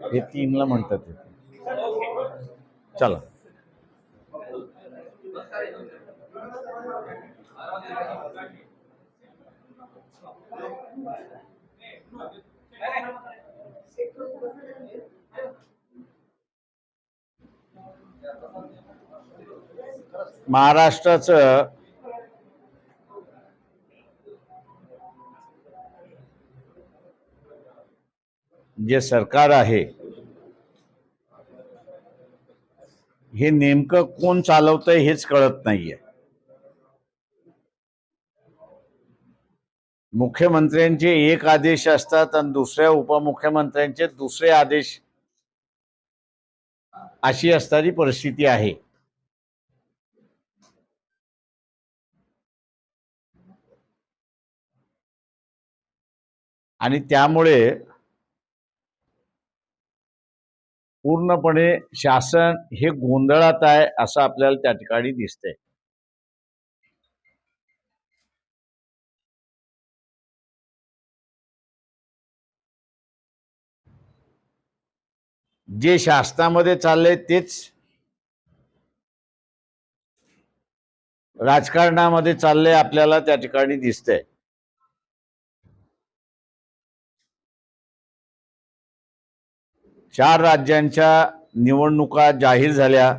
हे 3ला म्हणतात ते. चला. महाराष्ट्राचं जे सरकार आहे हे नेमकं कोण चालवतंय हेच कळत नाहीये. मुख्यमंत्र्यांचे एक आदेश असतात आणि दुसऱ्या उपमुख्यमंत्र्यांचे दुसरे आदेश, अशी असणारी परिस्थिती आहे. आणि त्यामुळे पूर्णपणे शासन हे गोंधळात आहे असं आपल्याला त्या ठिकाणी दिसतंय. जे शासनामध्ये चाललंय तेच राजकारणामध्ये चाललंय आपल्याला त्या ठिकाणी दिसतंय. चार राज्यांच्या निवडणुका जाहीर झाल्या.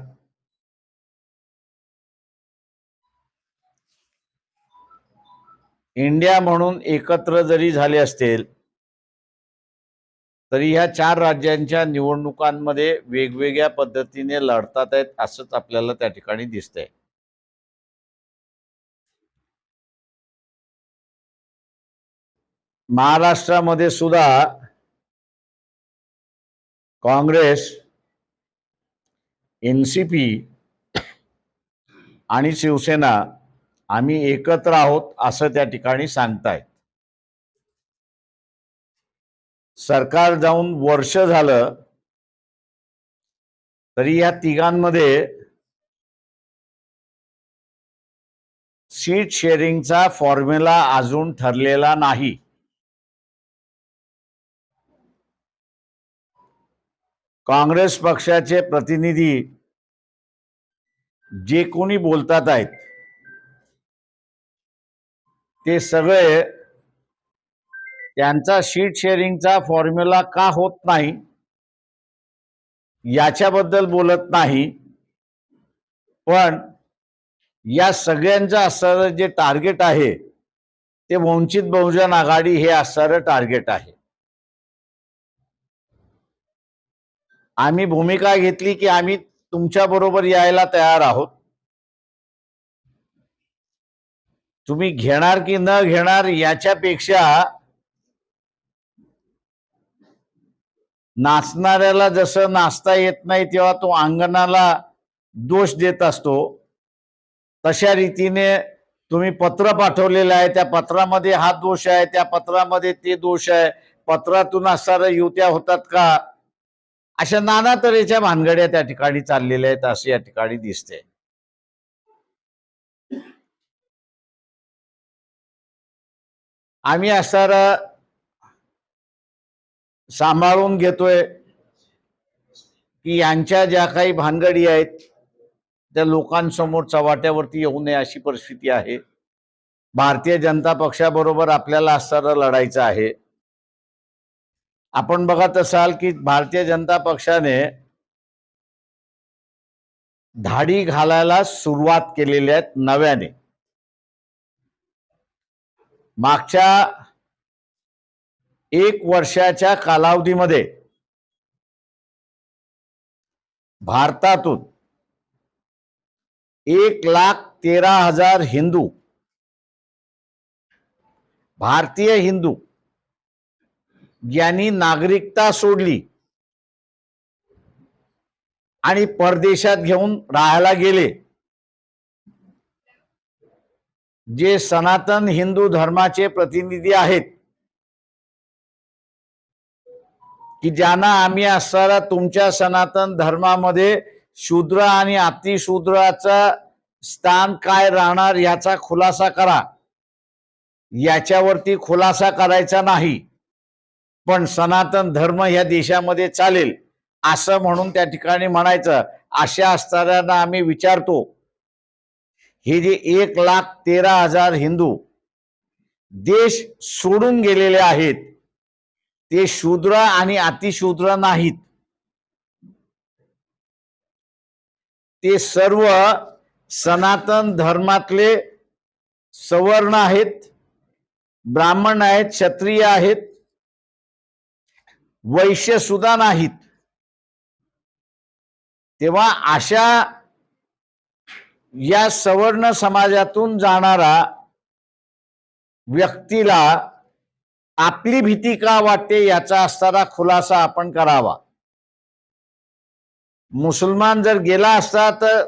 इंडिया म्हणून एकत्र जरी झाले असतील तरी ह्या 4 राज्यांच्या निवडणुकांमध्ये वेगवेगळ्या पद्धतीने लढतात आहेत असंच आपल्याला त्या ठिकाणी दिसतंय. महाराष्ट्रामध्ये सुद्धा काँग्रेस, एनसीपी आणि शिवसेना आम्ही एकत्र आहोत असं त्या ठिकाणी सांगतायत. सरकार जाऊन वर्ष झालं तरी या तिघांमध्ये सीट शेअरिंगचा फॉर्म्युला अजून ठरलेला नाही. काँग्रेस पक्षाचे प्रतिनिधी जे कोणी बोलतात आहेत ते सगळे त्यांचा सीट शेअरिंगचा फॉर्म्युला का होत नाही याच्याबद्दल बोलत नाही, पण या सगळ्यांचं असणारं जे टार्गेट आहे ते वंचित बहुजन आघाडी हे असणारं टार्गेट आहे. आम्ही भूमिका घेतली की आम्ही तुमच्या बरोबर यायला तयार आहोत. तुम्ही घेणार की न घेणार याच्यापेक्षा नाचणाऱ्याला जसं नाचता येत नाही तेव्हा तो अंगणाला दोष देत असतो, तशा रीतीने तुम्ही पत्र पाठवलेलं आहे, त्या पत्रामध्ये हा दोष आहे, त्या पत्रामध्ये ते दोष आहे, पत्रातून असणाऱ्या युत्या होतात का, अशा नाना तऱ्हेच्या भानगड्या त्या ठिकाणी चाललेल्या आहेत असं या ठिकाणी दिसते. आम्ही असणारा सांभाळून घेतोय की यांच्या ज्या काही भानगडी आहेत त्या लोकांसमोर चव्हाट्यावरती येऊ नये अशी परिस्थिती आहे. भारतीय जनता पक्षाबरोबर आपल्याला असणारं लढायचं आहे. आपण बघत असाल की भारतीय जनता पक्षाने धाडी घालायला सुरुवात केलेल्या आहेत नव्याने. मागच्या 1 वर्षाच्या कालावधीमध्ये भारतातून 1,13,000 हिंदू, भारतीय हिंदू यांनी नागरिकता सोडली आणि परदेशात घेऊन राहायला गेले. जे सनातन हिंदू धर्माचे प्रतिनिधी आहेत की ज्यांना आम्ही असणारा तुमच्या सनातन धर्मामध्ये शूद्र आणि अतिशूद्राचा स्थान काय राहणार याचा खुलासा करा, याच्यावरती खुलासा करायचा नाही. पण सनातन धर्म ह्या देशामध्ये चालेल असं म्हणून त्या ठिकाणी म्हणायचं. अशा असणाऱ्यांना आम्ही विचारतो, हे जे 1,13,000 हिंदू देश सोडून गेलेले आहेत ते शूद्र आणि अतिशूद्र नाहीत, ते सर्व सनातन धर्मातले सवर्ण आहेत, ब्राह्मण आहेत, क्षत्रिय आहेत, वैश्य सुद्धा नाहीत. तेव्हा अशा या सवर्ण समाजातून जाणारा व्यक्तीला आपली भीती का वाटते याचा असणारा खुलासा आपण करावा. मुसलमान जर गेला असता तर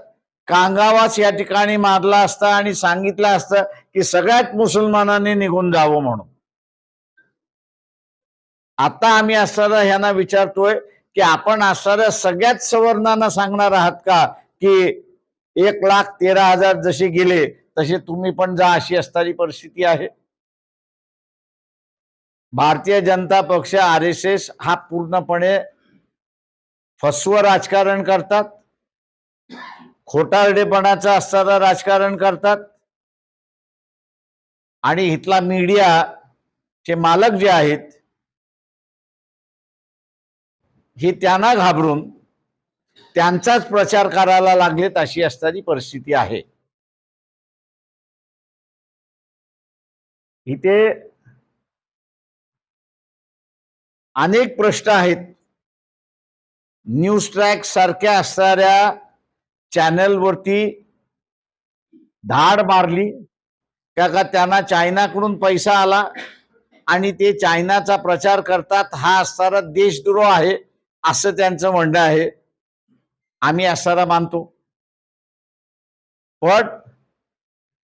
कांगावाच या ठिकाणी मारला असता आणि सांगितलं असतं की सगळ्यात मुसलमानांनी निघून जावं म्हणून. आता आम्ही असणारा ह्यांना विचारतोय की आपण असणाऱ्या सगळ्यात सवर्णांना सांगणार आहात का की 1,13,000 जसे गेले तसे तुम्ही पण जा, अशी असणारी परिस्थिती आहे. भारतीय जनता पक्ष RSS हा पूर्णपणे फसवं राजकारण करतात, खोटारडेपणाचं असणारं राजकारण करतात आणि इथला मीडिया चे मालक जे आहेत हे त्यांना घाबरून त्यांचाच प्रचार करायला लागलेत, अशी असणारी परिस्थिती आहे. इथे अनेक प्रश्न आहेत. न्यूज ट्रॅक सारख्या असणाऱ्या चॅनलवरती धाड मारली का त्यांना चायनाकडून पैसा आला आणि ते चायनाचा प्रचार करतात, हा असणारा देशद्रोह आहे असं त्यांचं म्हणणं आहे. आम्ही असणारा मानतो, पण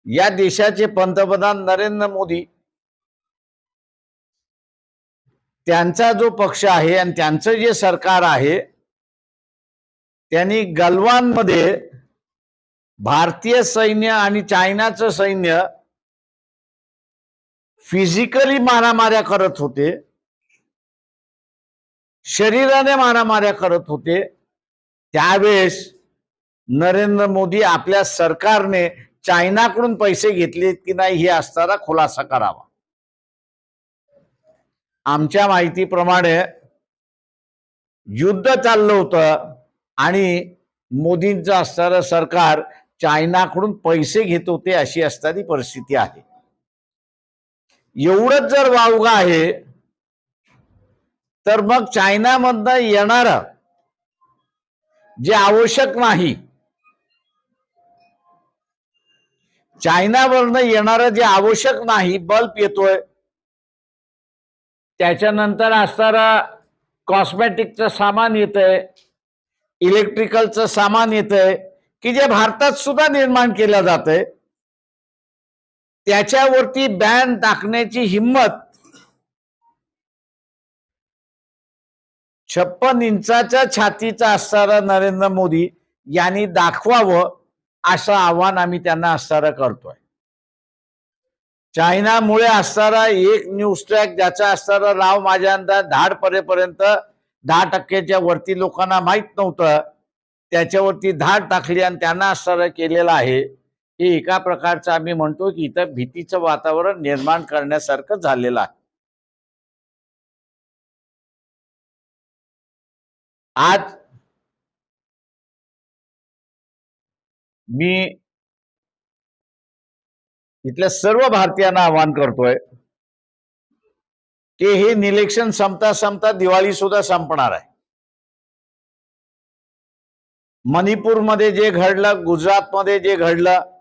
या देशाचे पंतप्रधान नरेंद्र मोदी त्यांचा जो पक्ष आहे आणि त्यांचं जे सरकार आहे त्यांनी गलवानमध्ये भारतीय सैन्य आणि चायनाचं सैन्य फिजिकली मारामाऱ्या करत होते, शरीराने मारामाऱ्या करत होते. त्यावेळेस नरेंद्र मोदी आपल्या सरकारने चायनाकडून पैसे घेतले की नाही हे असणारा खुलासा करावा. आमच्या माहितीप्रमाणे युद्ध चाललं होतं आणि मोदींचं असणारं सरकार चायनाकडून पैसे घेत होते, अशी असणारी परिस्थिती आहे. एवढंच जर वावगं आहे तर मग चायनामधनं येणारं जे आवश्यक नाही, चायनावरनं येणारं जे आवश्यक नाही बल्ब येतोय, त्याच्यानंतर असणारा कॉस्मेटिकचं सामान येतंय, इलेक्ट्रिकलचं सामान येतंय की जे भारतात सुद्धा निर्माण केलं जातंय, त्याच्यावरती बॅन टाकण्याची हिम्मत 56 इंचाच्या छातीचा असणारा नरेंद्र मोदी यांनी दाखवावं, असं आव्हान आम्ही त्यांना असणारा करतोय. चायनामुळे असणारा एक न्यूज ट्रॅक ज्याचा असणारा नाव माझ्या अंदाज धाड परेपर्यंत 10% वरती लोकांना माहित नव्हतं, त्याच्यावरती धाड टाकली आणि त्यांना असणारा केलेला आहे. हे एका प्रकारचं आम्ही म्हणतो की इथं भीतीचं वातावरण निर्माण करण्यासारखं झालेलं आहे. आज मी इथल्या सर्व भारतीयांना आवाहन करतोय की हे इलेक्शन संपता संपता दिवाळी सुद्धा संपणार आहे. मणिपूरमध्ये जे घडलं, गुजरातमध्ये जे घडलं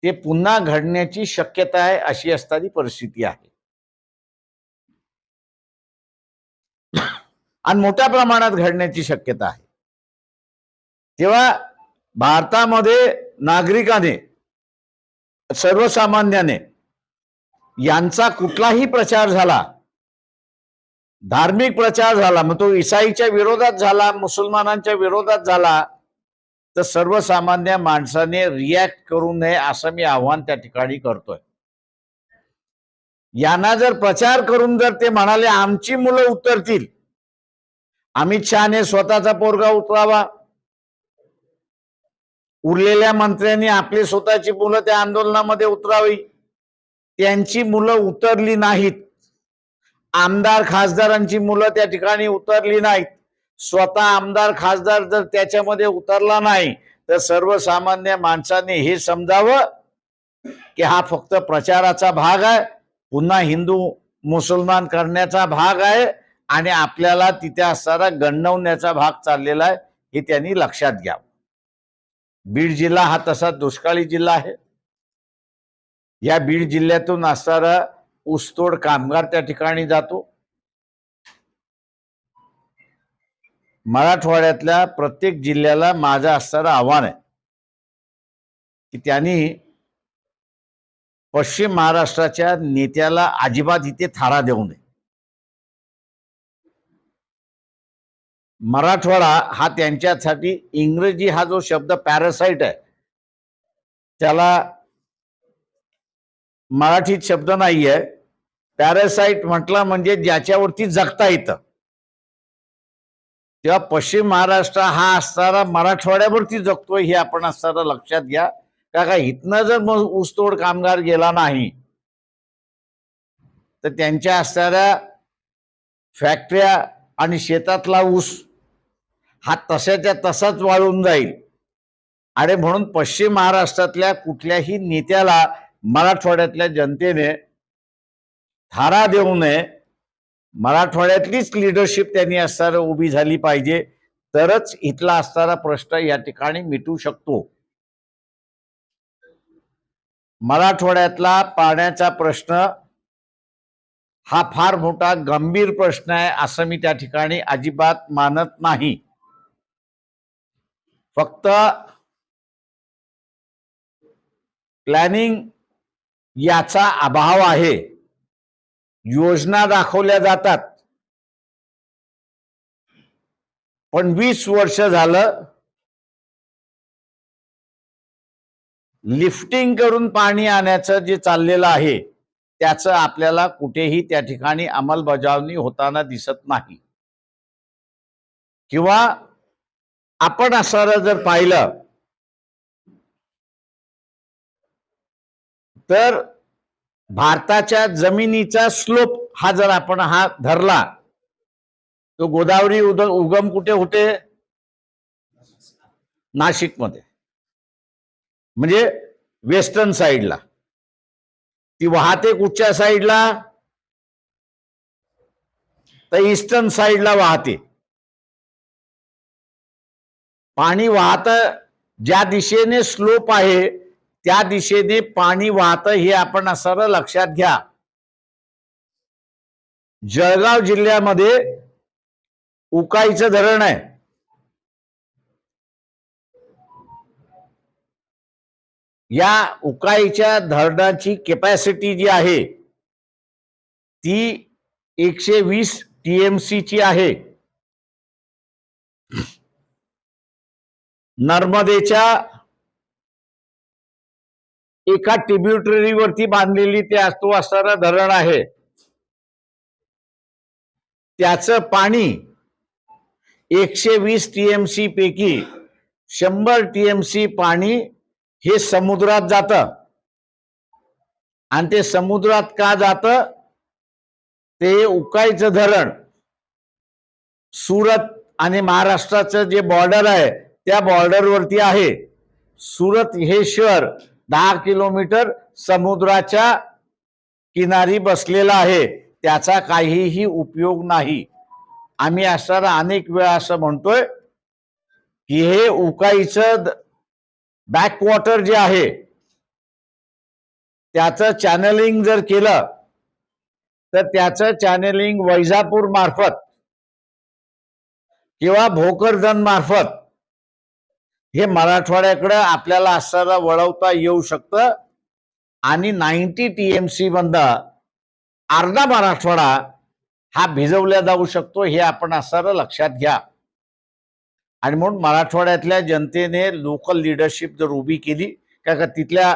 ते पुन्हा घडण्याची शक्यता आहे, अशी असणारी परिस्थिती आहे आणि मोठ्या प्रमाणात घडण्याची शक्यता आहे. तेव्हा भारतामध्ये नागरिकाने, सर्वसामान्याने यांचा कुठलाही प्रचार झाला, धार्मिक प्रचार झाला, मग तो ईसाईच्या विरोधात झाला, मुसलमानांच्या विरोधात झाला, तर सर्वसामान्य माणसाने रिॲक्ट करू नये असं मी आव्हान त्या ठिकाणी करतोय. यांना जर प्रचार करून जर ते म्हणाले आमची मुलं उतरतील, अमित शहाने स्वतःचा पोरगा उतरावा, उरलेल्या मंत्र्यांनी आपली स्वतःची मुलं त्या आंदोलनामध्ये उतरावी, त्यांची मुलं उतरली नाहीत, आमदार खासदारांची मुलं त्या ठिकाणी उतरली नाहीत, स्वतः आमदार खासदार जर त्याच्यामध्ये उतरला नाही तर सर्वसामान्य माणसाने हे समजावं की हा फक्त प्रचाराचा भाग आहे, पुन्हा हिंदू मुसलमान करण्याचा भाग आहे आणि आपल्याला तिथे असणारा गणवण्याचा भाग चाललेला आहे, हे त्यांनी लक्षात घ्यावं. बीड जिल्हा हा तसा दुष्काळी जिल्हा आहे. या बीड जिल्ह्यातून असणारा ऊसतोड कामगार त्या ठिकाणी जातो. मराठवाड्यातल्या प्रत्येक जिल्ह्याला माझं असणारं आव्हान आहे की त्यांनी पश्चिम महाराष्ट्राच्या नेत्याला अजिबात इथे थारा देऊ नये. मराठवाडा हा त्यांच्यासाठी, इंग्रजी हा जो शब्द पॅरासाइट आहे त्याला मराठीत शब्द नाहीये. पॅरासाइट म्हटलं म्हणजे ज्याच्यावरती जगता येतं. तेव्हा पश्चिम महाराष्ट्र हा असणारा मराठवाड्यावरती जगतोय हे आपण असणारा लक्षात घ्या. का इथनं जर मग ऊसतोड कामगार गेला नाही तर त्यांच्या असणाऱ्या फॅक्टऱ्या आणि शेतातला ऊस हा तशाच्या तसाच वाळून जाईल. आणि म्हणून पश्चिम महाराष्ट्रातल्या कुठल्याही नेत्याला मराठवाड्यातल्या जनतेने थारा देऊ नये. मराठवाड्यातलीच लिडरशिप त्यांनी असणारा उभी झाली पाहिजे, तरच इथला असणारा प्रश्न या ठिकाणी मिटू शकतो. मराठवाड्यातला पाण्याचा प्रश्न हा फार मोठा गंभीर प्रश्न आहे असं मी त्या ठिकाणी अजिबात मानत नाही. फक्त प्लॅनिंग याचा अभाव आहे. योजना दाखवल्या जातात पण 20 वर्ष झालं लिफ्टिंग करून पाणी आणायचं जे चाललेलं आहे त्याचं आपल्याला कुठेही त्या ठिकाणी अंमलबजावणी होताना दिसत नाही. किंवा आपण असं जर पाहिलं तर भारताच्या जमिनीचा स्लोप हा जर आपण हा धरला तो गोदावरी उगम कुठे होते? नाशिकमध्ये, म्हणजे वेस्टर्न साईडला. ती वाहते कुठच्या साईडला? तर ईस्टर्न साईडला वाहते. पाणी वाहत ज्या दिशेने स्लोप आहे त्या दिशेने पाणी वाहत हे आपण असं लक्षात घ्या. जळगाव जिल्ह्यामध्ये उकाईचं धरण आहे. या उकाईच्या धरणाची कॅपॅसिटी जी आहे ती 120 TMC ची आहे. नर्मदेच्या एका ट्रिब्युटरीवरती बांधलेली ते असणारं धरण आहे. त्याचं पाणी 120 TMC पैकी 100 TMC पाणी हे समुद्रात जातं. आणि ते समुद्रात का जातं? ते उकाईचं धरण सुरत आणि महाराष्ट्राचं जे बॉर्डर आहे त्या बॉर्डरवरती आहे. सुरत हे शहर 10 किलोमीटर समुद्राच्या किनारी बसलेला आहे. त्याचा काहीही उपयोग नाही. आम्ही असणारा अनेक वेळा असं म्हणतोय की हे उकाईचं बॅकवॉटर जे आहे त्याचं चॅनलिंग जर केलं तर त्याचं चॅनलिंग वैजापूर मार्फत किंवा भोकरदन मार्फत हे मराठवाड्याकडे आपल्याला असणारा वळवता येऊ शकतं. आणि 90 TMC मधनं अर्धा मराठवाडा हा भिजवला जाऊ शकतो हे आपण असणारं लक्षात घ्या. आणि म्हणून मराठवाड्यातल्या जनतेने लोकल लिडरशिप जर उभी केली का तिथल्या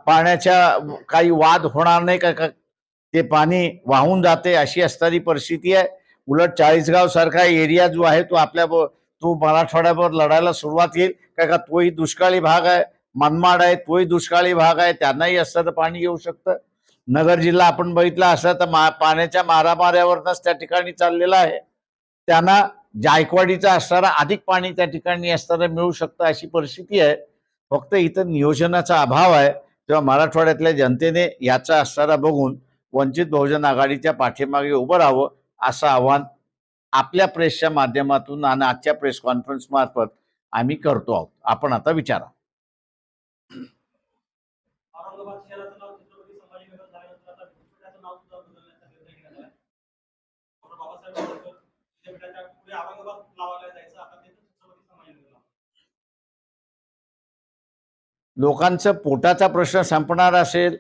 पाण्याच्या काही वाद होणार नाही का ते पाणी वाहून जाते अशी असणारी परिस्थिती आहे. उलट चाळीसगाव सारखा एरिया जो आहे तो मराठवाड्यावर लढायला सुरुवात येईल, का तोही दुष्काळी भाग आहे. मनमाड आहे, तोही दुष्काळी भाग आहे, त्यांनाही असतं पाणी येऊ शकतं. नगर जिल्हा आपण बघितला असता तर पाण्याच्या मारामाऱ्यावरच त्या ठिकाणी चाललेला आहे. त्यांना जायकवाडीचा असणारा अधिक पाणी त्या ठिकाणी असणारं मिळू शकतं अशी परिस्थिती आहे. फक्त इथं नियोजनाचा अभाव आहे. तेव्हा मराठवाड्यातल्या जनतेने याचा असणारा बघून वंचित बहुजन आघाडीच्या पाठीमागे उभं राहावं असं आव्हान आपल्या प्रेसच्या माध्यमातून आणि आजच्या प्रेस कॉन्फरन्स मार्फत आम्ही करतो आहोत. आपण आता विचारा. औरंगाबाद शहराचं नाव छत्रपती संभाजीनगर झाल्यानंतर आता विद्यापीठाचं नाव सुद्धा बदलण्याचा निर्णय घेण्यात आलाय. डॉक्टर बाबासाहेब आंबेडकर विद्यापीठाच्या पुढे औरंगाबाद लावायला जायचं, आता ते छत्रपती संभाजीनगर. लोकांचं पोटाचा प्रश्न संपणार असेल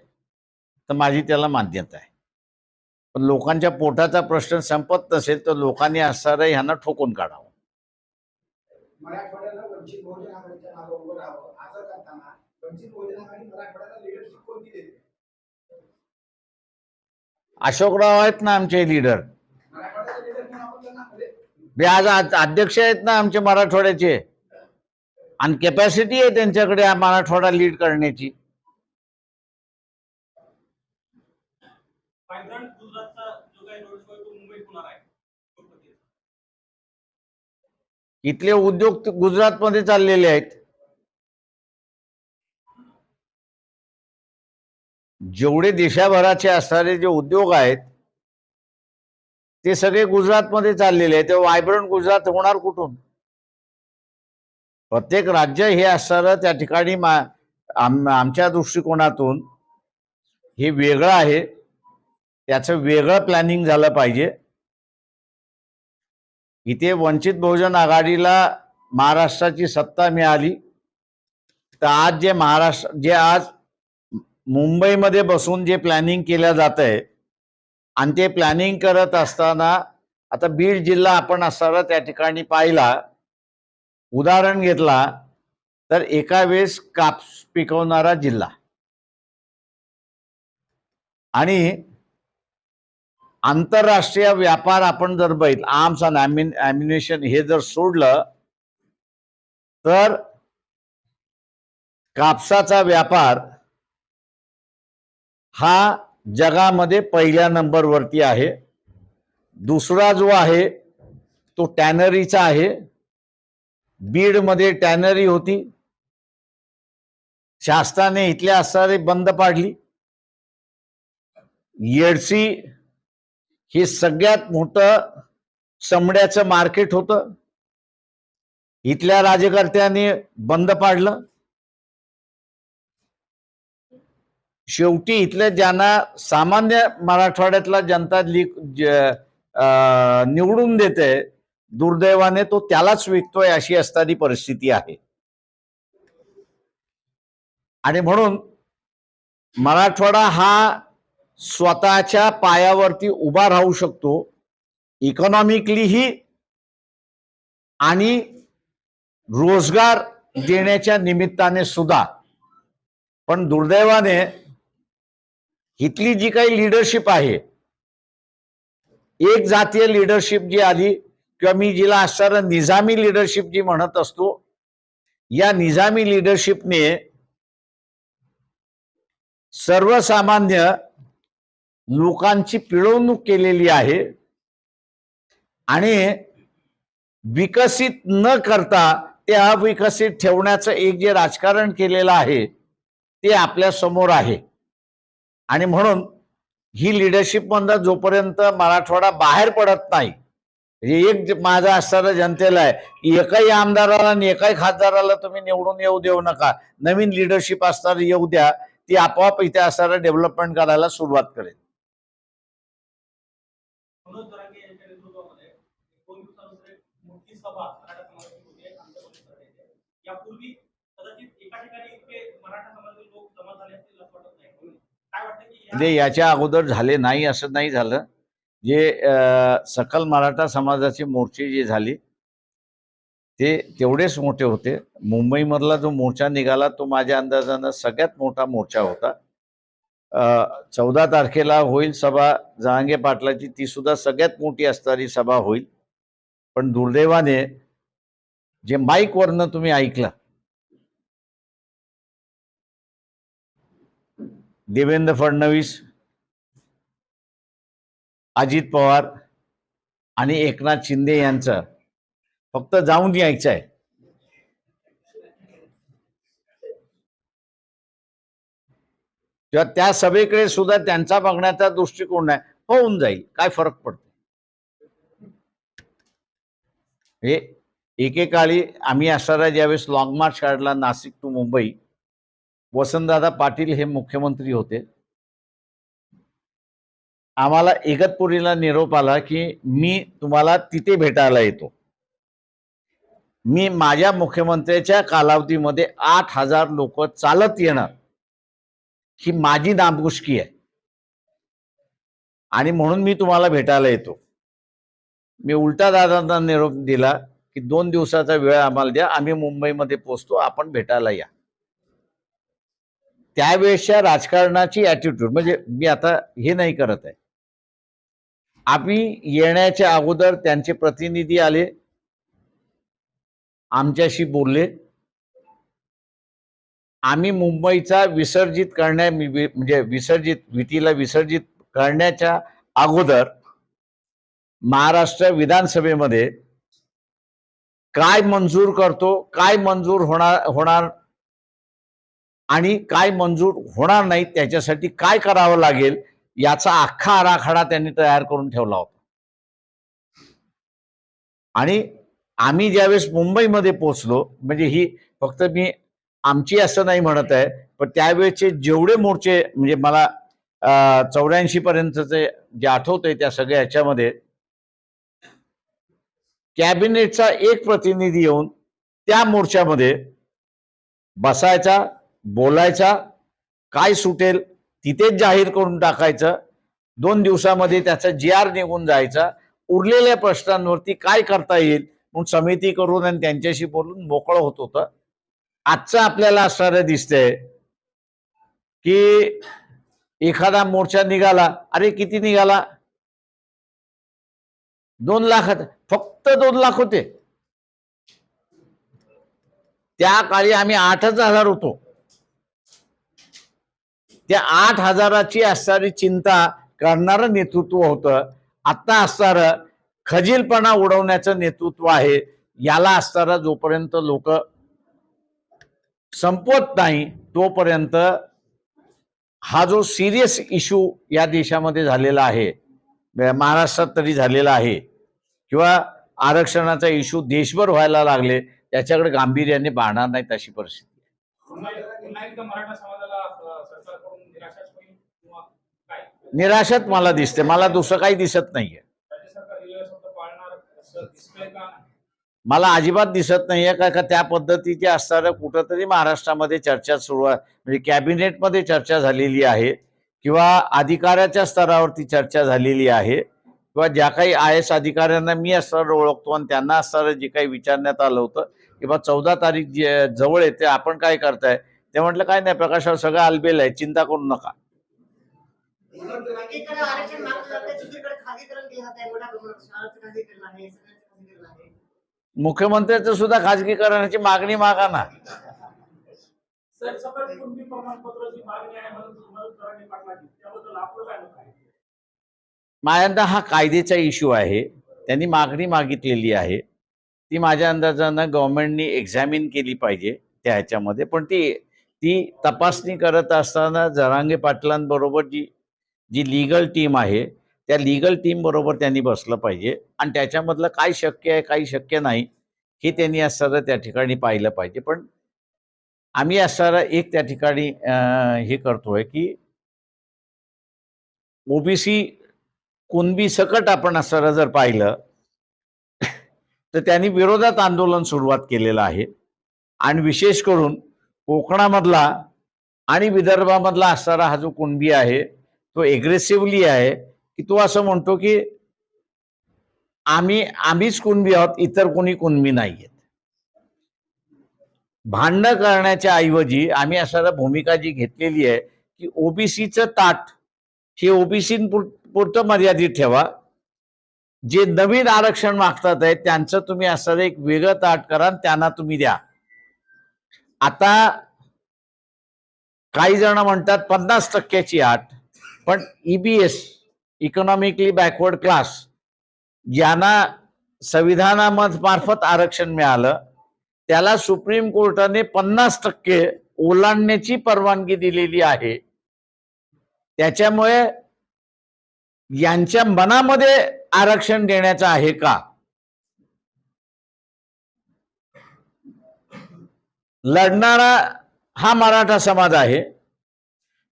तर माझी त्याला मान्यता आहे. पण लोकांच्या पोटाचा प्रश्न संपत नसेल तर लोकांनी असणारं ह्यांना ठोकून काढावं. मराठवाड्याला वंचित बहुजन आघाडीच्या नावावर उभं राहावं असं करताना वंचित बहुजन आघाडी मराठवाड्याला लीडरशिप कोणती देते? अशोकराव आहेत ना आमचे लीडर. मराठवाड्याचे लीडर म्हणून आपण त्यांना आज अध्यक्ष आहेत ना आमचे मराठवाड्याचे, आणि कॅपॅसिटी आहे त्यांच्याकडे मराठवाडा लीड करण्याची. व्हायब्रंट गुजरातचा जो काही रोड शो आहे तो मुंबईत होणार आहे. इथले उद्योग गुजरातमध्ये चाललेले आहेत. जेवढे देशाभराचे असणारे जे उद्योग आहेत ते सगळे गुजरातमध्ये चाललेले आहेत. तेव्हा व्हायब्रंट गुजरात होणार कुठून? प्रत्येक राज्य हे असणारं त्या ठिकाणी आमच्या दृष्टिकोनातून हे वेगळं आहे. त्याचं वेगळं प्लॅनिंग झालं पाहिजे. इथे वंचित बहुजन आघाडीला महाराष्ट्राची सत्ता मिळाली तर आज मुंबईमध्ये बसून जे प्लॅनिंग केलं जात आहे आणि ते प्लॅनिंग करत असताना आता बीड जिल्हा आपण असणारा त्या ठिकाणी पाहिला, उदाहरण घेतला तर एका वेळेस कापूस पिकवणारा जिल्हा आणि आंतरराष्ट्रीय व्यापार आपण जर बघितलं, आर्म्स आणि ॲम्युनिशन हे जर सोडलं तर कापसाचा व्यापार हा जगामध्ये पहिल्या नंबरवरती आहे. दुसरा जो आहे तो टॅनरीचा आहे. बीडमध्ये टॅनरी होती, शासनाने इथल्या असणारे बंद पाडली. येडशी हे सगळ्यात मोठं चमड्याचं मार्केट होतं, इथल्या राज्यकर्त्यांनी बंद पाडलं. शेवटी इथल्या ज्यांना सामान्य मराठवाड्यातला जनता निवडून देते, दुर्दैवाने तो त्यालाच विकतोय अशी असणारी परिस्थिती आहे. आणि म्हणून मराठवाडा हा स्वतःच्या पायावरती उभा राहू शकतो, इकॉनॉमिकलीही आणि रोजगार देण्याच्या निमित्ताने सुद्धा. पण दुर्दैवाने इथली जी काही लिडरशिप आहे, एक जातीय लिडरशिप जी आली किंवा मी जिला असणारं निजामी लिडरशिप जी म्हणत असतो, या निजामी लिडरशिपने सर्वसामान्य लोकांची पिळवणूक केलेली आहे आणि विकसित न करता ते अविकसित ठेवण्याचं एक जे राजकारण केलेलं आहे ते आपल्या समोर आहे. आणि म्हणून ही लिडरशिप मधून जोपर्यंत मराठवाडा बाहेर पडत नाही, एक माझं असणारं जनतेला आहे की एकाही आमदाराला आणि एकाही खासदाराला तुम्ही निवडून येऊ देऊ नका, नवीन लिडरशिप असणार येऊ द्या, ती आपोआप इथे असणारं डेव्हलपमेंट करायला सुरुवात करेल. मोठी सभा मराठा समाजाची होती आमच्या परिसरात. यापूर्वी कदाचित एका ठिकाणी इतके मराठा समाजाचे लोक जमा झाले असतील असं वाटत नाही. काय वाटतं की म्हणजे याच्या अगोदर झाले नाही असं नाही झालं. जे सकल मराठा समाजाचे मोर्चे जे झाले ते तेवढेच मोठे होते. मुंबईमधला जो मोर्चा निघाला तो माझ्या अंदाजानं सगळ्यात मोठा मोर्चा होता. 14 तारखेला होईल सभा जहांगे पाटलाची, ती सुद्धा सगळ्यात मोठी असणारी सभा होईल. पण दुर्दैवाने जे माईक वरनं तुम्ही ऐकलं, देवेंद्र फडणवीस, अजित पवार आणि एकनाथ शिंदे यांचं फक्त जाऊन यायचं आहे. किंवा त्या सभेकडे सुद्धा त्यांचा बघण्याचा दृष्टिकोन आहे. होऊन जाईल, काय फरक पडतो. हे एकेकाळी आम्ही असणारा ज्यावेळेस लॉंग मार्च काढला नाशिक टू मुंबई, वसंतदादा पाटील हे मुख्यमंत्री होते. आम्हाला इगतपुरीला निरोप आला की मी तुम्हाला तिथे भेटायला येतो. मी माझ्या मुख्यमंत्र्याच्या कालावधीमध्ये 8,000 लोक चालत येणार ही माझी नामुष्की आहे आणि म्हणून मी तुम्हाला भेटायला येतो. मी उलटा दादांना निरोप दिला की 2 दिवसाचा वेळ आम्हाला द्या, आम्ही मुंबईमध्ये पोहोचतो, आपण भेटायला या. त्यावेळेसच्या राजकारणाची ॲटिट्यूड, म्हणजे मी आता हे नाही करत आहे. आम्ही येण्याच्या अगोदर त्यांचे प्रतिनिधी आले, आमच्याशी बोलले. आम्ही मुंबईचा विसर्जित म्हणजे विटीला विसर्जित करण्याच्या अगोदर महाराष्ट्र विधानसभेमध्ये काय मंजूर करतो, काय मंजूर होणार आणि काय मंजूर होणार नाही, त्याच्यासाठी काय करावं लागेल याचा अख्खा आराखडा त्यांनी तयार करून ठेवला होता. आणि आम्ही ज्यावेळेस मुंबईमध्ये पोहोचलो, म्हणजे ही फक्त मी आमची असं नाही म्हणत आहे, पण त्यावेळेचे जेवढे मोर्चे, म्हणजे मला 84 पर्यंतचे जे आठवतंय त्या सगळ्या ह्याच्यामध्ये कॅबिनेटचा एक प्रतिनिधी येऊन त्या मोर्चामध्ये बसायचा, बोलायचा, काय सुटेल तिथेच जाहीर करून टाकायचं. 2 दिवसामध्ये त्याचा GR निघून जायचा. उरलेल्या प्रश्नांवरती काय करता येईल म्हणून समिती करून आणि त्यांच्याशी बोलून मोकळं होत होतं. आजचं आपल्याला असणारं दिसतंय की एखादा मोर्चा निघाला, अरे किती निघाला, 2 लाख, फक्त 2 लाख होते. त्या काळी आम्ही 8,000 होतो. त्या 8,000ची असणारी चिंता करणारं नेतृत्व होतं. आता असणारं खजीलपणा उडवण्याचं नेतृत्व आहे. याला असणारा जोपर्यंत लोक संपवत नाही तोपर्यंत हा जो सिरियस इश्यू या देशामध्ये झालेला आहे, महाराष्ट्रात तरी झालेला आहे, किंवा आरक्षणाचा इश्यू देशभर व्हायला लागले, त्याच्याकडे गांभीर्याने पाहणार नाहीत अशी परिस्थिती. निराशात मला दिसते, मला दुसरं काही दिसत नाहीये. मला अजिबात दिसत नाहीये का त्या पद्धतीचे असणारं कुठंतरी महाराष्ट्रामध्ये चर्चा सुरू आहे, म्हणजे कॅबिनेटमध्ये चर्चा झालेली आहे किंवा अधिकाऱ्याच्या स्तरावरती चर्चा झालेली आहे, किंवा ज्या काही IAS अधिकाऱ्यांना मी असणारं ओळखतो आणि त्यांना असणारं जे काही विचारण्यात आलं होतं की बा 14 तारीख जवळ येते, आपण काय करताय, ते म्हटलं काय नाही प्रकाशावर सगळं आलबेल आहे, चिंता करू नका. मुख्यमंत्र्याचं सुद्धा खाजगीकरणाची मागणी मागा ना. माझ्या हा कायद्याचा इश्यू आहे, त्यांनी मागणी मागितलेली आहे, ती माझ्या अंदाजानं गव्हर्नमेंटनी एक्झामिन केली पाहिजे त्या ह्याच्यामध्ये. पण ती तपासणी करत असताना जरांगे पाटलांबरोबर जी लीगल टीम आहे त्या लीगल टीम बरोबर त्यांनी बसलं पाहिजे आणि त्याच्यामधलं काय शक्य आहे काही शक्य नाही हे त्यांनी असणारं त्या ठिकाणी पाहिलं पाहिजे. पण आम्ही असणारं एक त्या ठिकाणी हे करतोय की OBC कुणबी सकट आपण असणारं जर पाहिलं तर त्यांनी विरोधात आंदोलन सुरुवात केलेलं आहे. आणि विशेष करून कोकणामधला आणि विदर्भामधला असणारा हा जो कुणबी आहे तो एग्रेसिव्हली आहे की तो असं म्हणतो की आम्हीच कुणबी आहोत, इतर कोणी कुणबी नाहीयेत. भांडणं करण्याच्या ऐवजी आम्ही असणारा भूमिका जी घेतलेली आहे की ओबीसीचं ताट हे ओबीसी पुरतं मर्यादित ठेवा. जे नवीन आरक्षण मागतात आहे त्यांचं तुम्ही असं एक वेगळं ताट करा आणि त्यांना तुम्ही द्या. आता काही जण म्हणतात 50%ची अट, पण ईबीएस इकॉनॉमिकली बॅकवर्ड क्लास ज्यांना संविधानामार्फत आरक्षण मिळालं त्याला सुप्रीम कोर्टाने 50% ओलांडण्याची परवानगी दिलेली आहे. त्याच्यामुळे यांच्या मनामध्ये आरक्षण देण्याचं आहे का? लढणारा हा मराठा समाज आहे,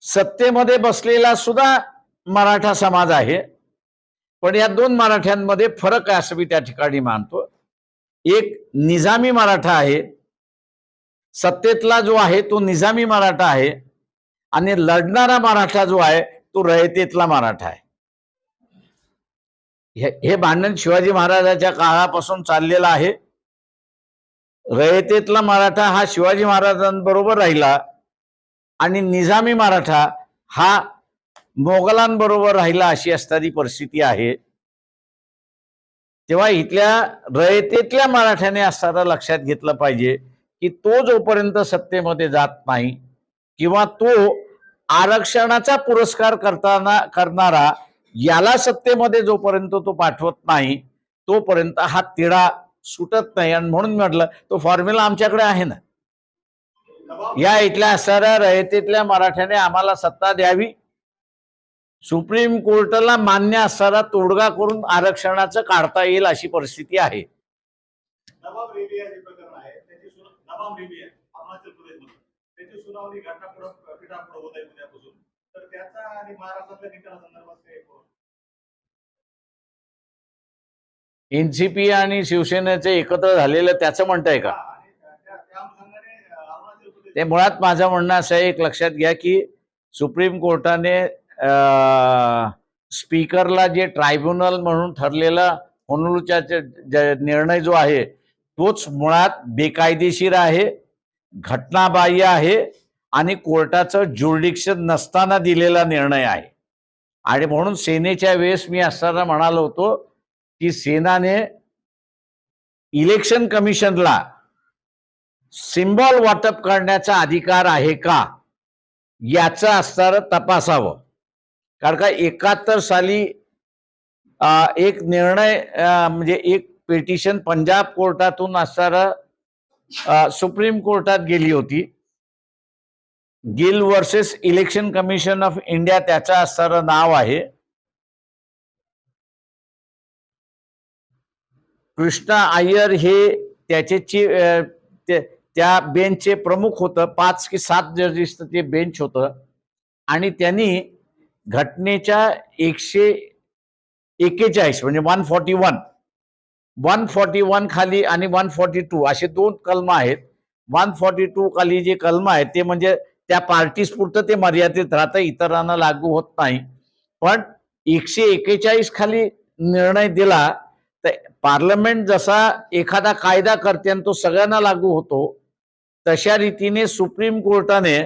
सत्तेमध्ये बसलेला सुद्धा मराठा समाज आहे, पण या दोन मराठ्यांमध्ये फरक आहे असं मी त्या ठिकाणी मानतो. एक निजामी मराठा आहे, सत्तेतला जो आहे तो निजामी मराठा आहे, आणि लढणारा मराठा जो आहे तो रयतेतला मराठा आहे. हे भांडण शिवाजी महाराजांच्या काळापासून चाललेलं आहे. रयतेतला मराठा हा शिवाजी महाराजांबरोबर राहिला आणि निजामी मराठा हा मोगलांबरोबर राहिला अशी असणारी परिस्थिती आहे. तेव्हा इथल्या रयतेतल्या मराठ्याने असताना लक्षात घेतलं पाहिजे की तो जोपर्यंत सत्तेमध्ये जात नाही किंवा तो आरक्षणाचा पुरस्कार करणारा याला सत्तेमध्ये जोपर्यंत तो पाठवत नाही तोपर्यंत हा तिढा सुटत नाही. आणि म्हणून म्हटलं तो फॉर्म्युला आमच्याकडे आहे ना. या इथल्या असणाऱ्या रयतेतल्या मराठ्याने आम्हाला सत्ता द्यावी, सुप्रीम कोर्टाला मान्य असणारा तोडगा करून आरक्षणाचं काढता येईल अशी परिस्थिती आहे. नवाब रेबिया जे प्रकरण आहे नवाब रेबिया अरुणाचल प्रदेशमध्ये त्याची सुनावणी पीठापुढे होत आहे उद्यापासून. तर त्याचा आणि महाराष्ट्रातल्या निकालासंदर्भात काही एनसीपी आणि शिवसेनेचे एकत्र झालेलं त्याचं म्हणताय का? त्या अनुषंगाने अरुणाचल प्रदेश ते मुळात माझं म्हणणं असं आहे, एक लक्षात घ्या की सुप्रीम कोर्टाने स्पीकरला जे ट्रायब्युनल म्हणून ठरलेला होनरूलचा निर्णय जो आहे तोच मुळात बेकायदेशीर आहे, घटनाबाह्य आहे आणि कोर्टाचं ज्युरिडिक्शन नसताना दिलेला निर्णय आहे. आणि म्हणून सेनेच्या वेळेस मी असताना म्हणालो होतो की सेनाने इलेक्शन कमिशनला सिम्बॉल वाटप करण्याचा अधिकार आहे का याचं असणारं तपासावं. कारण का 71 साली एक निर्णय म्हणजे एक पिटिशन पंजाब कोर्टातून असणारं सुप्रीम कोर्टात गेली होती. Gill versus election commission of India त्याचं असणारं नाव आहे. कृष्णा अय्यर हे त्याचे त्या बेंचचे प्रमुख होतं. 5 की 7 जजेसचं ते बेंच होतं आणि त्यांनी घटनेच्या 141 म्हणजे 141 खाली आणि 142 असे 2 कलम आहेत. 142 खाली जे कलम आहेत ते म्हणजे त्या पार्टीज पुरतं ते मर्यादित राहतं, इतरांना लागू होत नाही. पण 141 खाली निर्णय दिला तर पार्लमेंट जसा एखादा कायदा करते आणि तो सगळ्यांना लागू होतो तशा रीतीने सुप्रीम कोर्टाने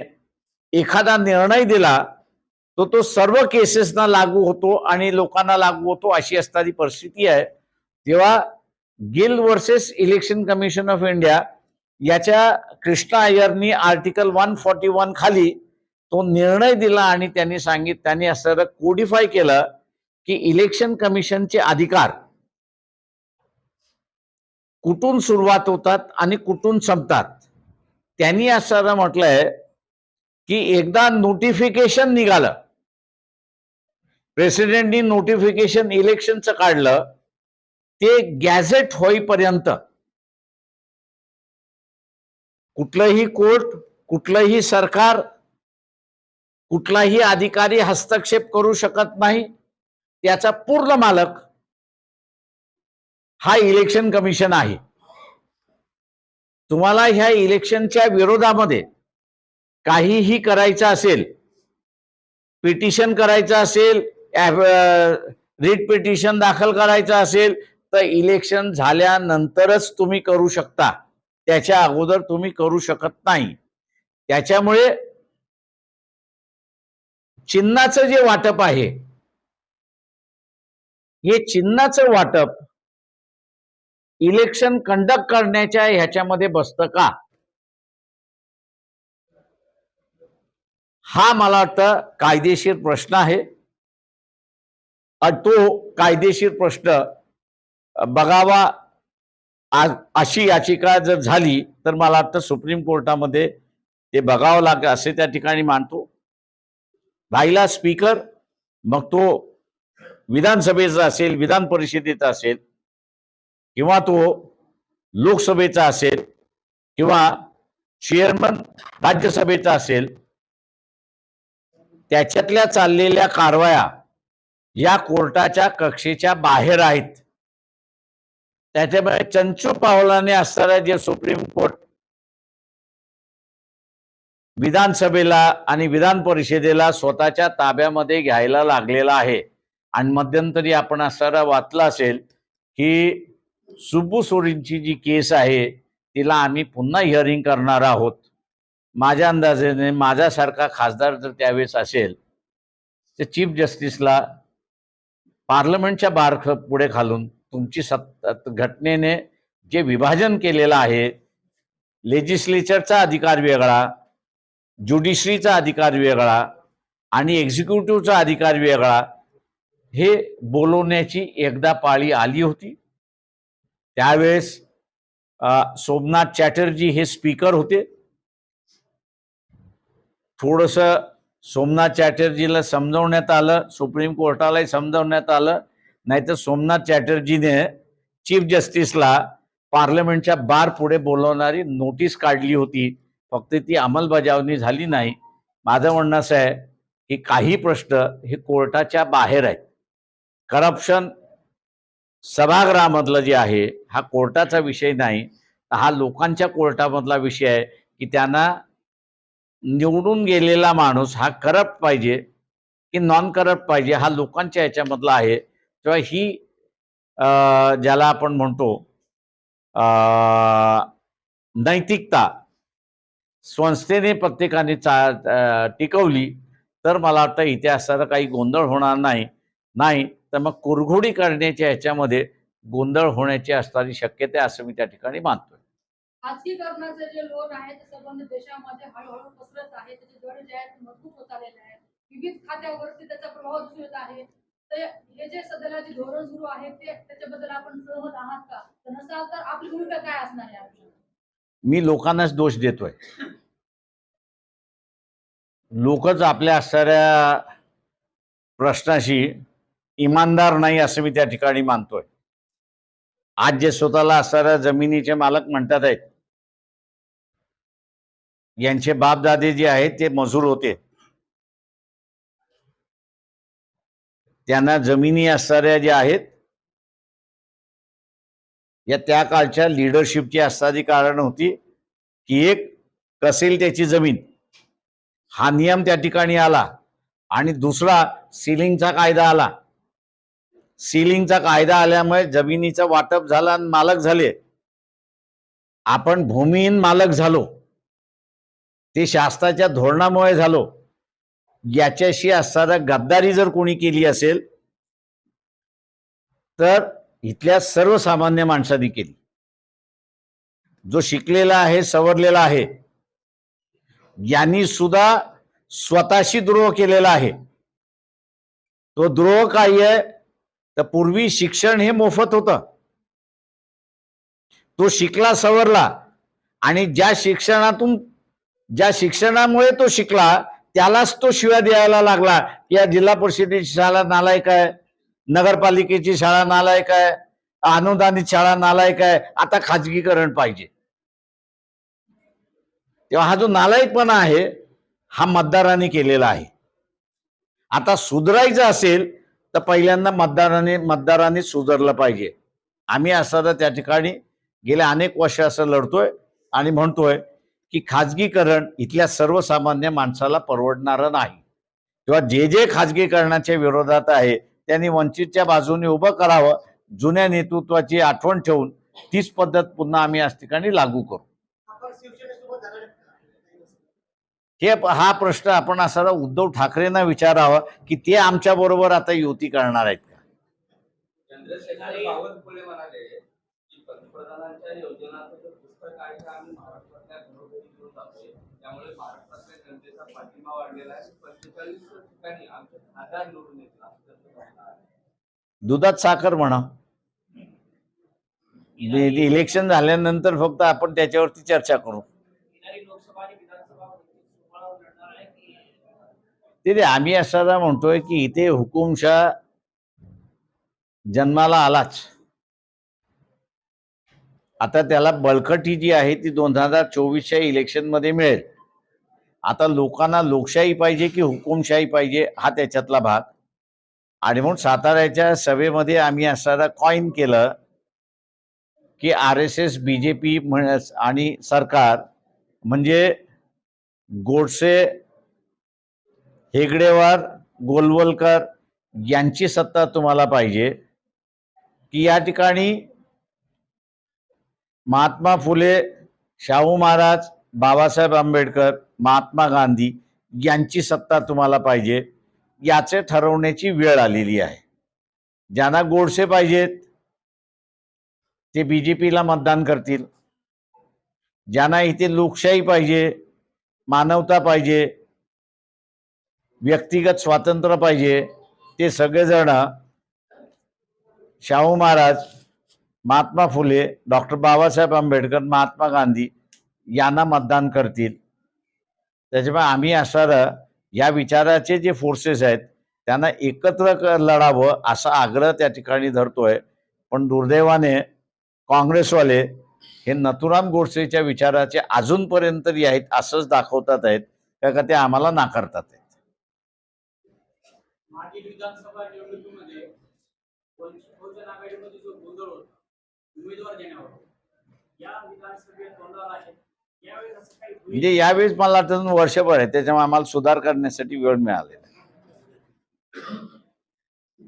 एखादा निर्णय दिला तो सर्व केसेसना लागू होतो आणि लोकांना लागू होतो अशी असणारी परिस्थिती आहे. तेव्हा gill versus election commission of India याच्या कृष्णा अय्यरनी आर्टिकल 141 खाली तो निर्णय दिला आणि त्यांनी असं कोडिफाय केलं की इलेक्शन कमिशनचे अधिकार कुठून सुरुवात होतात आणि कुठून संपतात. त्यांनी असं म्हटलंय की एकदा नोटिफिकेशन निघालं, प्रेसिडेंटनी नोटिफिकेशन इलेक्शनचं काढलं, ते गॅझेट होईपर्यंत कुठलंही कोर्ट, कुठलंही सरकार, कुठलाही अधिकारी हस्तक्षेप करू शकत नाही. त्याचा पूर्ण मालक हा इलेक्शन कमिशन आहे. तुम्हाला ह्या इलेक्शनच्या विरोधामध्ये काहीही करायचं असेल, पिटिशन करायचं असेल, रिट पिटिशन दाखल करायचं असेल तर इलेक्शन झाल्यानंतरच तुम्ही करू शकता, त्याच्या अगोदर तुम्ही करू शकत नाही. त्याच्यामुळे चिन्हाचं जे वाटप आहे, हे चिन्हाचं वाटप इलेक्शन कंडक्ट करण्याच्या ह्याच्यामध्ये बसतं का? हा मला वाटतं कायदेशीर प्रश्न आहे. तो कायदेशीर प्रश्न बघावा. अशी याचिका जर झाली तर मला वाटतं सुप्रीम कोर्टामध्ये ते बघावं लागेल असे त्या ठिकाणी मानतो. राहिला स्पीकर, मग तो विधानसभेचा असेल, विधान परिषदेचा असेल, किंवा तो लोकसभेचा असेल, किंवा चेअरमन राज्यसभेचा असेल, त्याच्यातल्या चाललेल्या कारवाया या कोर्टाच्या कक्षेच्या बाहेर आहेत. त्याच्यामुळे चंचू पावलाने असणारा जे सुप्रीम कोर्ट विधानसभेला आणि विधान परिषदेला स्वतःच्या ताब्यामध्ये घ्यायला लागलेला आहे. आणि मध्यंतरी आपण असणारा वाचला असेल की सुब्बू सोरेंची जी केस आहे तिला आम्ही पुन्हा हिअरिंग करणार आहोत. माझ्या अंदाजाने माझ्यासारखा खासदार जर त्यावेळेस असेल तर चीफ जस्टिसला पार्लमेंटच्या बार पुढे घालून तुमची घटनेने जे विभाजन केलेलं आहे, लेजिस्लेचरचा अधिकार वेगळा, ज्युडिशरीचा अधिकार वेगळा आणि एक्झिक्युटिव्हचा अधिकार वेगळा, हे बोलवण्याची एकदा पाळी आली होती. त्यावेळेस सोमनाथ चॅटर्जी हे स्पीकर होते. थोडस सोमनाथ चॅटर्जीला समजवण्यात आलं, सुप्रीम कोर्टालाही समजवण्यात आलं, नाहीतर सोमनाथ चॅटर्जीने चीफ जस्टिसला पार्लमेंटच्या बार पुढे बोलवणारी नोटीस काढली होती. फक्त ती अंमलबजावणी झाली नाही. माझं म्हणणं असं आहे की काही प्रश्न हे कोर्टाच्या बाहेर आहेत. करप्शन सभागृहामधलं जे आहे हा कोर्टाचा विषय नाही, हा लोकांच्या कोर्टामधला विषय आहे की त्यांना निवडून गेलेला माणूस हा करप्ट पाहिजे की नॉन करप्ट पाहिजे, हा लोकांच्या ह्याच्यामधला आहे. तेव्हा ही ज्याला आपण म्हणतो नैतिकता संस्थेने प्रत्येकाने टिकवली तर मला वाटतं इथे असणारा काही गोंधळ होणार नाही तर मग कुरघोडी करण्याच्या ह्याच्यामध्ये गोंधळ होण्याची असणारी शक्यता असं मी त्या ठिकाणी मानतोय. खाजगीकरणाचे जे लोन आहे ते संबंध देशामध्ये हळूहळू पसरत आहे. त्याचे दर जे आहेत मजबूत होत आलेले आहेत. विविध खात्यावरती त्याचा प्रभाव दिसून येत आहे. तर हे जे सध्याला जे धोरण सुरू आहे ते त्याच्याबद्दल आपण सहमत आहात का? नसाल तर आपली भूमिका काय असणार आहे? मी लोकांनाच दोष देतोय. लोकच आपल्या असणाऱ्या प्रश्नाशी इमानदार नाही असं मी त्या ठिकाणी मानतोय. आज जे स्वतःला असणाऱ्या जमिनीचे मालक म्हणतात आहेत, यांचे बापदादे जे आहेत ते मजूर होते. त्यांना जमिनी असणाऱ्या ज्या आहेत या त्या काळच्या लिडरशिपची असणारी कारण होती की एक कसेल त्याची जमीन हा नियम त्या ठिकाणी आला आणि दुसरा सिलिंगचा कायदा आला. सिलिंगचा कायदा आल्यामुळे जमिनीचं वाटप झालं आणि मालक झाले. आपण भूमिहीन मालक झालो, ते शासनाच्या धोरणामुळे झालो. याच्याशी असणारा गद्दारी जर कोणी केली असेल तर इथल्या सर्वसामान्य माणसांनी केली. जो शिकलेला आहे, सवरलेला आहे, यांनी सुद्धा स्वतःशी द्रोह केलेला आहे. तो द्रोह काय आहे तर पूर्वी शिक्षण हे मोफत होतं. तो शिकला, सवरला आणि ज्या शिक्षणामुळे तो शिकला त्यालाच तो शिव्या द्यायला लागला. या जिल्हा परिषदेची शाळा नालायक आहे, नगरपालिकेची शाळा नालायक आहे, अनुदानित शाळा नालायक आहे, आता खाजगीकरण पाहिजे. तेव्हा हा जो नालायकपणा आहे हा मतदारांनी केलेला आहे. आता सुधारायचं असेल तर पहिल्यांदा मतदारांनी सुधारलं पाहिजे. आम्ही असं त्या ठिकाणी गेल्या अनेक वर्ष असं लढतोय आणि म्हणतोय की खाजगीकरण इथल्या सर्वसामान्य माणसाला परवडणारं नाही. तेव्हा जे खाजगीकरणाच्या विरोधात आहे त्यांनी वंचितच्या बाजूने उभं करावं. जुन्या नेतृत्वाची आठवण ठेवून तीच पद्धत पुन्हा आम्ही आज ठिकाणी लागू करू. आपण शिवसेनेसोबत झालेले हा प्रश्न आपण असा उद्धव ठाकरेंना विचारावा की ते आमच्या बरोबर आता युती करणार आहेत का. चंद्रशेखर बावनकुळे म्हणाले की पंतप्रधानांच्या योजनांचं जर पुस्तक आहे तर आम्ही महाराष्ट्रातल्या घरोघरी घेऊन जातोय, त्यामुळे महाराष्ट्रातल्या जनतेचा पाठिंबा वाढलेला आहे. 45 ठिकाणी आमचे खासदार निवडून येतील असं त्यांचं म्हणणं आहे. दुधात साखर म्हणा. इलेक्शन झाल्यानंतर फक्त आपण त्याच्यावरती चर्चा करू. येणारी लोकसभा आणि विधानसभा सोहळा लढणार आहे की ते आम्ही असा म्हणतोय की इथे हुकुमशाह जन्माला आलाच. आता त्याला बळकटी जी आहे ती 2024च्या इलेक्शन मध्ये मिळेल. आता लोकांना लोकशाही पाहिजे की हुकुमशाही पाहिजे हा त्याच्यातला भाग. आणि म्हणून साताऱ्याच्या सभेमध्ये आम्ही असा कॉइन केलं की RSS BJP आणि सरकार म्हणजे गोडसे, हेगडेवार, गोलवलकर यांची सत्ता तुम्हाला पाहिजे की या ठिकाणी महात्मा फुले, शाहू महाराज, बाबासाहेब आंबेडकर, महात्मा गांधी यांची सत्ता तुम्हाला पाहिजे. याचे ठरवण्याची वेळ आलेली आहे. ज्यांना गोडसे पाहिजेत ते BJPला मतदान करतील. ज्यांना इथे लोकशाही पाहिजे, मानवता पाहिजे, व्यक्तिगत स्वातंत्र्य पाहिजे ते सगळेजण शाहू महाराज, महात्मा फुले, डॉक्टर बाबासाहेब आंबेडकर, महात्मा गांधी यांना मतदान करतील. त्याच्यामुळे आम्ही असा या विचाराचे जे फोर्सेस आहेत त्यांना एकत्र लढावं असा आग्रह त्या ठिकाणी धरतोय. पण दुर्दैवाने काँग्रेसवाले हे नथुराम गोडसेच्या विचाराचे अजूनपर्यंत तरी आहेत असंच दाखवतात आहेत का ते आम्हाला नाकारतात आहेत. मागील विधानसभा निवडणुकीमध्ये वंचित बहुजन आघाडीमध्ये जो गोंधळ होता उमेदवार देण्यावर, या विधानसभेत गोंधळ आहे. यावेळेस असं काही होईल? म्हणजे यावेळेस मला वाटतं वर्षभर आहे त्याच्यामुळे आम्हाला सुधार करण्यासाठी वेळ मिळालेला.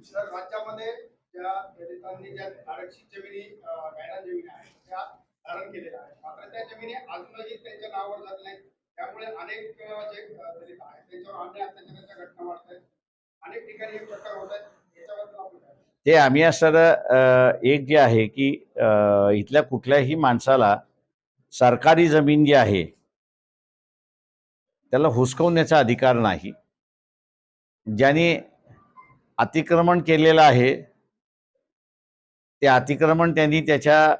सर, राज्यामध्ये ज्या दलितांनी ज्या आरक्षित जमिनी गायरान जमिनी आहेत त्या धारण केलेल्या आहेत, मात्र त्या जमिनी अजूनही त्यांच्या नावावर जात नाहीत. त्यामुळे अनेक जे दलित आहेत त्यांच्यावर अन्याय अत्याचाराच्या घटना वाढत आहेत. अनेक ठिकाणी हे प्रकार होत आहेत. याच्याबद्दल आपण काय? ते आम्ही असं एक जे आहे की इथल्या कुठल्याही माणसाला सरकारी जमीन जी आहे त्याला हुसकवण्याचा अधिकार नाही. ज्याने अतिक्रमण केलेलं आहे ते अतिक्रमण त्यांनी त्याच्या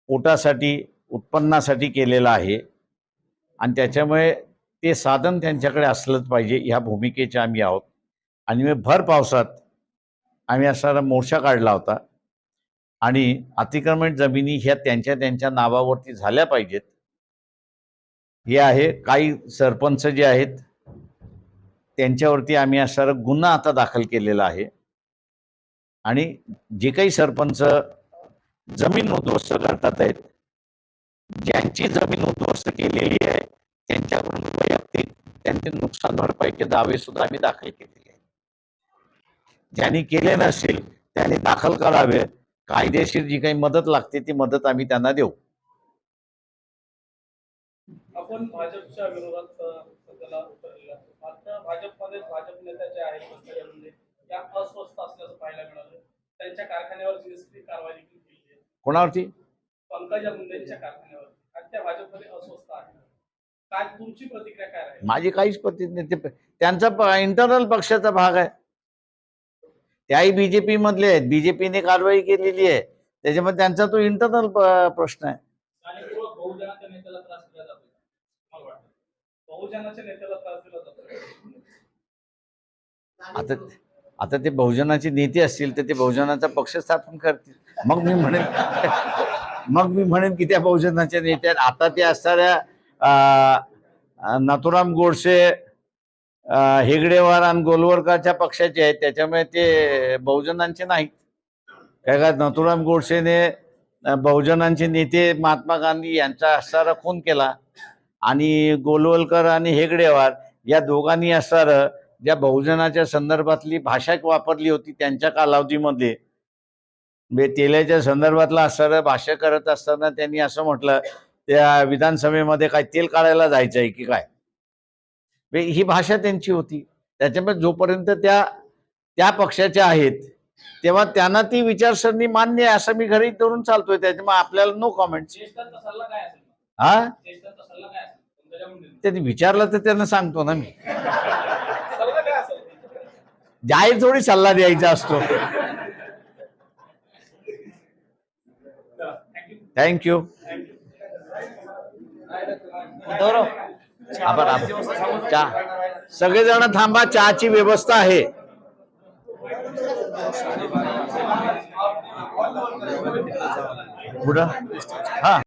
पोटासाठी, उत्पन्नासाठी केलेलं आहे आणि त्याच्यामुळे ते साधन त्यांच्याकडे असलंच पाहिजे ह्या भूमिकेचे आम्ही आहोत. आणि भर पावसात आम्ही असा मोर्चा काढला होता आणि अतिक्रमण जमिनी ह्या त्यांच्या त्यांच्या नावावरती झाल्या पाहिजेत हे आहे. काही सरपंच जे आहेत त्यांच्यावरती आम्ही असा गुन्हा आता दाखल केलेला आहे आणि जे काही सरपंच जमीन उद्ध्वस्त करतात आहेत, ज्यांची जमीन उद्ध्वस्त केलेली आहे त्यांच्याकडून वैयक्तिक त्यांचे नुकसान भरपाईचे दावे सुद्धा आम्ही दाखल केलेले आहेत. ज्यांनी केले नसेल त्यांनी दाखल करावे. कायदेशीर जी काही मदत लागते ती मदत आम्ही त्यांना देऊ. आपण भाजपच्या विरोधात सध्याला उतरलेला आहे. मात्र भाजपमध्ये भाजप नेत्या ज्या आहेत पंकजा मुंडे या अस्वस्थ असल्याचं पाहायला मिळालं. त्यांच्या कारखान्यावर GST कारवाई देखील केली आहे. कोणावरती? पंकजा मुंडेंच्या कारखान्यावर. आणि त्या भाजपमध्ये अस्वस्थ आहेत. काय तुमची प्रतिक्रिया काय आहे? माझी काहीच प्रतिनिधी त्यांचा इंटरनल पक्षाचा भाग आहे. त्याही BJP मधले आहेत. BJPने कारवाई केलेली आहे त्याच्यामध्ये त्यांचा तो इंटरनल प्रश्न आहे. आणि बहुजनाच्या नेत्याला त्रास दिला जातो. मला वाटतं बहुजनाच्या नेत्याला त्रास दिला जातो. आता आता ते बहुजनाचे नेते असतील तर ते बहुजनाचा पक्ष स्थापन करतील. मग मी म्हणेन की त्या बहुजनाच्या नेत्या आता ते असणाऱ्या नथुराम गोडसे, हेगडेवार आणि गोलवलकरच्या पक्षाचे आहेत त्याच्यामुळे ते बहुजनांचे नाहीत. काय का नथुराम गोडसेने बहुजनांचे नेते महात्मा गांधी यांचा असणारा खून केला आणि गोलवलकर आणि हेगडेवार या दोघांनी असणारं ज्या बहुजनाच्या संदर्भातली भाषा वापरली होती त्यांच्या कालावधीमध्ये तेलाच्या संदर्भातला असणारं भाष्य करत असताना त्यांनी असं म्हटलं त्या विधानसभेमध्ये काय तेल काढायला जायचं आहे की काय. ही भाषा त्यांची होती. त्याच्यामुळे जोपर्यंत त्या पक्षाच्या आहेत तेव्हा त्यांना ती विचारसरणी मान्य आहे असं मी घरी धरून चालतोय. त्याच्यामुळे आपल्याला नो कॉमेंट. ज्येष्ठांचा सल्ला काय असेल? हा, ज्येष्ठांचा सल्ला काय असेल पंकजा मुंडे? त्यांनी विचारलं तर त्यांना सांगतो ना मी. सल्ला काय असेल? जाहीर थोडी सल्ला द्यायचा असतो. थँक्यू. सगळेजण थांबा, चहाची व्यवस्था आहे. पुढं हा